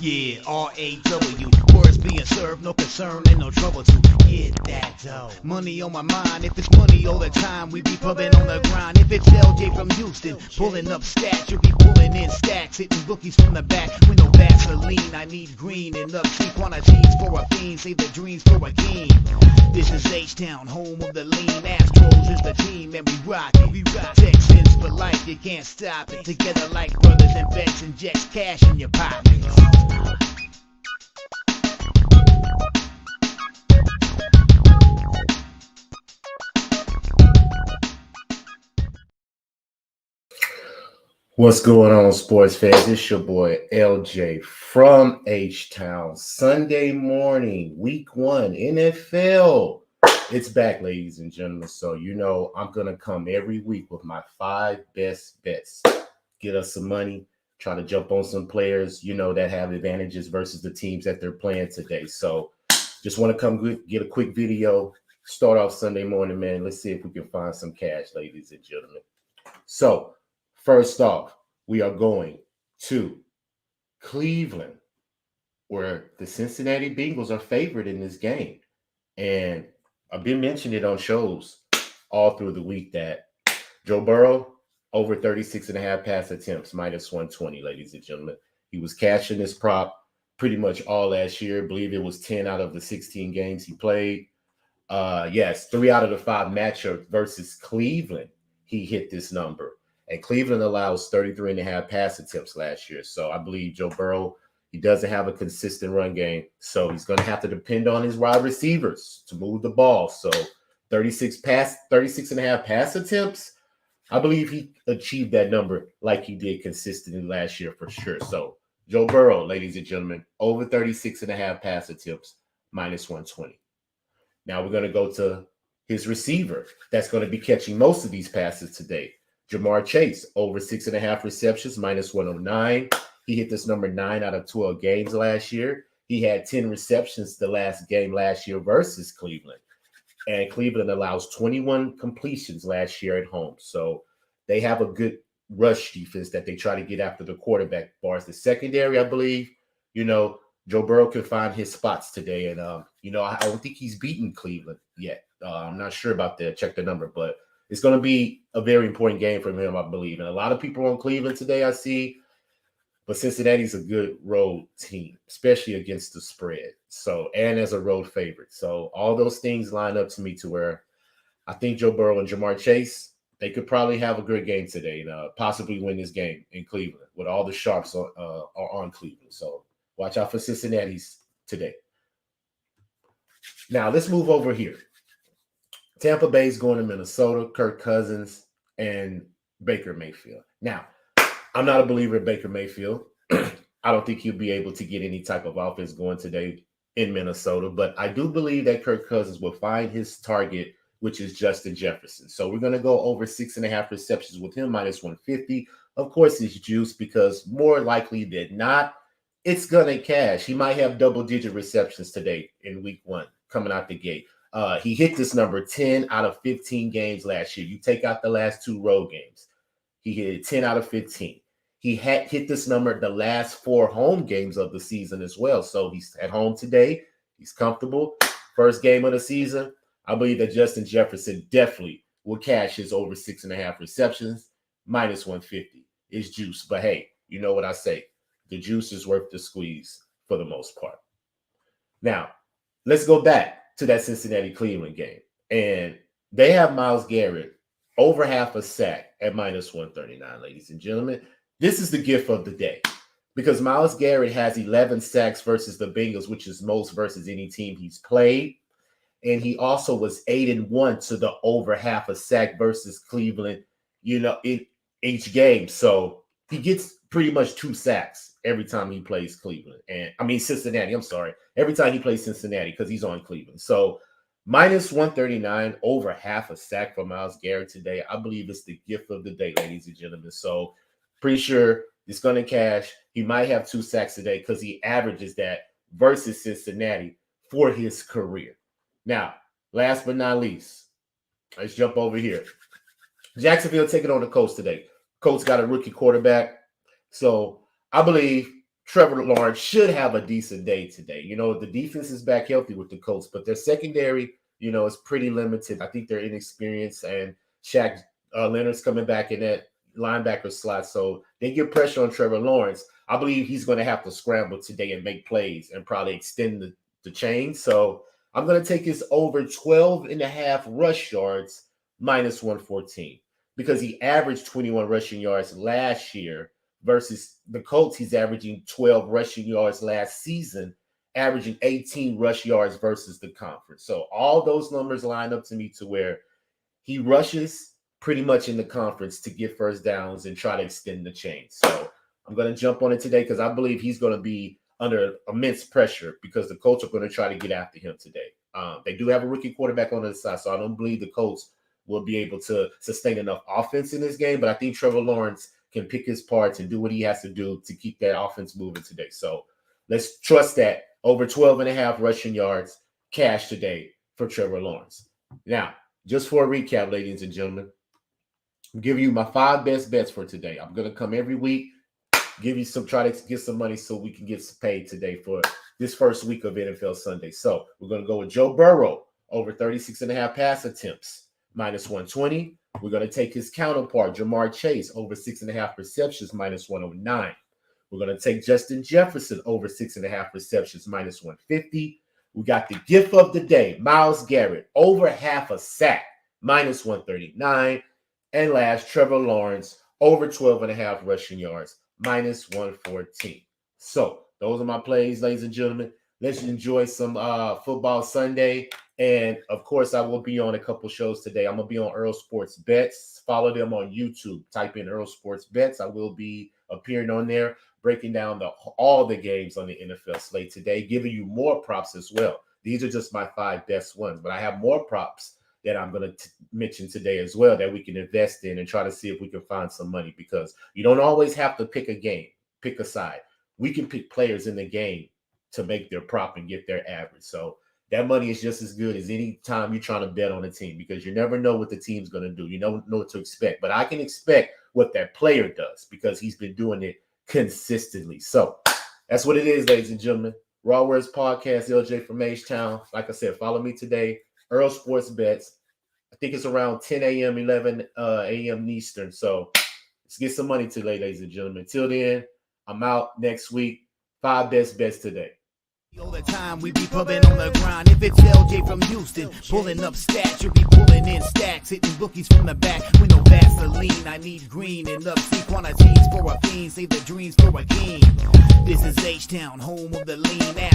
Yeah, R-A-W. Words being served, no concern and no trouble to get that dough. Money on my mind, if it's money all the time, we be pumping on the grind. If it's LJ from Houston, pulling up stats, you'll be pulling in stacks, hitting rookies from the back with no Vaseline. I need green and upsea quantities for a fiend, save the dreams for a king. This is H-Town, home of the lean. Astros is the team and we rock it. We rock Texans for life, you can't stop it. Together like brothers and vets, inject cash in your pockets. What's going on, sports fans? It's your boy LJ from H-Town. Sunday morning, week 1, NFL. It's back, ladies and gentlemen. So, I'm going to come every week with my 5 best bets. Get us some money, try to jump on some players, that have advantages versus the teams that they're playing today. So, just want to come get a quick video. Start off Sunday morning, man. Let's see if we can find some cash, ladies and gentlemen. So, first off, we are going to Cleveland, where the Cincinnati Bengals are favored in this game. And I've been mentioning it on shows all through the week that Joe Burrow, over 36.5 pass attempts, minus 120, ladies and gentlemen. He was cashing this prop pretty much all last year. I believe it was 10 out of the 16 games he played. Yes, 3 out of the 5 matchups versus Cleveland, he hit this number. And Cleveland allows 33.5 pass attempts last year. So I believe Joe Burrow, he doesn't have a consistent run game. So he's going to have to depend on his wide receivers to move the ball. So 36.5 pass attempts, I believe he achieved that number like he did consistently last year for sure. So Joe Burrow, ladies and gentlemen, over 36.5 pass attempts, minus 120. Now we're going to go to his receiver that's going to be catching most of these passes today. Jamar Chase, over 6.5 receptions, minus 109. He hit this number 9 out of 12 games last year. He had 10 receptions the last game last year versus Cleveland. And Cleveland allows 21 completions last year at home. So they have a good rush defense that they try to get after the quarterback. As far as the secondary, I believe, Joe Burrow can find his spots today. And, I don't think he's beaten Cleveland yet. I'm not sure about that. Check the number. But it's going to be a very important game for him, I believe. And a lot of people on Cleveland today, I see. But Cincinnati's a good road team, especially against the spread. So, and as a road favorite. So all those things line up to me to where I think Joe Burrow and Jamar Chase, they could probably have a good game today and possibly win this game in Cleveland with all the sharps are on Cleveland. So watch out for Cincinnati's today. Now let's move over here. Tampa Bay's going to Minnesota, Kirk Cousins, and Baker Mayfield. Now, I'm not a believer in Baker Mayfield. I don't think he'll be able to get any type of offense going today in Minnesota, but I do believe that Kirk Cousins will find his target, which is Justin Jefferson. So we're going to go over 6.5 receptions with him, minus 150. Of course, it's juice because more likely than not, it's going to cash. He might have double-digit receptions today in week 1 coming out the gate. He hit this number 10 out of 15 games last year. You take out the last 2 road games. He hit it 10 out of 15. He had hit this number the last 4 home games of the season as well. So he's at home today. He's comfortable. First game of the season. I believe that Justin Jefferson definitely will cash his over 6.5 receptions, minus 150. It's juice. But hey, you know what I say. The juice is worth the squeeze for the most part. Now, let's go back to that Cincinnati-Cleveland game. And they have Myles Garrett over half a sack at minus 139, ladies and gentlemen. This is the gift of the day because Myles Garrett has 11 sacks versus the Bengals, which is most versus any team he's played. And he also was 8-1 to the over half a sack versus Cleveland, in each game. So he gets pretty much 2 sacks every time he plays Cincinnati. I'm sorry. Every time he plays Cincinnati because he's on Cleveland. So minus 139 over half a sack for Myles Garrett today. I believe it's the gift of the day, ladies and gentlemen. So pretty sure it's going to cash. He might have 2 sacks today because he averages that versus Cincinnati for his career. Now, last but not least, let's jump over here. Jacksonville taking on the Colts today. Colts got a rookie quarterback. So I believe Trevor Lawrence should have a decent day today. You know, the defense is back healthy with the Colts, but their secondary, you know, is pretty limited. I think they're inexperienced, and Shaq Leonard's coming back in that linebacker slot, so they get pressure on Trevor Lawrence. I believe he's going to have to scramble today and make plays and probably extend the chain. So I'm going to take his over 12 and a half rush yards minus 114 because he averaged 21 rushing yards last year versus the Colts. He's averaging 12 rushing yards last season, averaging 18 rush yards versus the conference. So all those numbers line up to me to where he rushes pretty much in the conference to get first downs and try to extend the chain. So I'm going to jump on it today because I believe he's going to be under immense pressure because the Colts are going to try to get after him today. They do have a rookie quarterback on the side, so I don't believe the Colts will be able to sustain enough offense in this game, but I think Trevor Lawrence can pick his parts and do what he has to do to keep that offense moving today. So let's trust that over 12 and a half rushing yards cash today for Trevor Lawrence. Now, just for a recap, ladies and gentlemen, I'm giving you my 5 best bets for today. I'm going to come every week, give you try to get some money so we can get paid today for this first week of NFL Sunday. So we're going to go with Joe Burrow over 36 and a half pass attempts, minus 120. We're going to take his counterpart, Jamar Chase, over 6.5 receptions, minus 109. We're going to take Justin Jefferson over 6.5 receptions, minus 150. We got the gift of the day, Myles Garrett, over half a sack, minus 139. And last, Trevor Lawrence, over 12 and a half rushing yards, minus 114. So those are my plays, ladies and gentlemen. Let's enjoy some football Sunday. And, of course, I will be on a couple shows today. I'm going to be on Earl Sports Bets. Follow them on YouTube. Type in Earl Sports Bets. I will be appearing on there, breaking down all the games on the NFL slate today, giving you more props as well. These are just my 5 best ones, but I have more props that I'm going to mention today as well that we can invest in and try to see if we can find some money, because you don't always have to pick a game, pick a side. We can pick players in the game to make their prop and get their average. So that money is just as good as any time you're trying to bet on a team, because you never know what the team's going to do. You don't know what to expect, but I can expect what that player does because he's been doing it consistently. So that's what it is, ladies and gentlemen. RaWordzPodcast, LJ from H-Town. Like I said, follow me today. Earl Sports Bets. I think it's around 10 a.m., 11 a.m. Eastern. So let's get some money today, ladies and gentlemen. Till then, I'm out next week. 5 best bets today. All the time we be pumping on the grind. If it's LJ from Houston, pulling up stats, you'll be pulling in stacks, hitting rookies from the back with no Vaseline. I need green and upsea quantities for a fiend, save the dreams for a game. This is H-Town, home of the lean ass.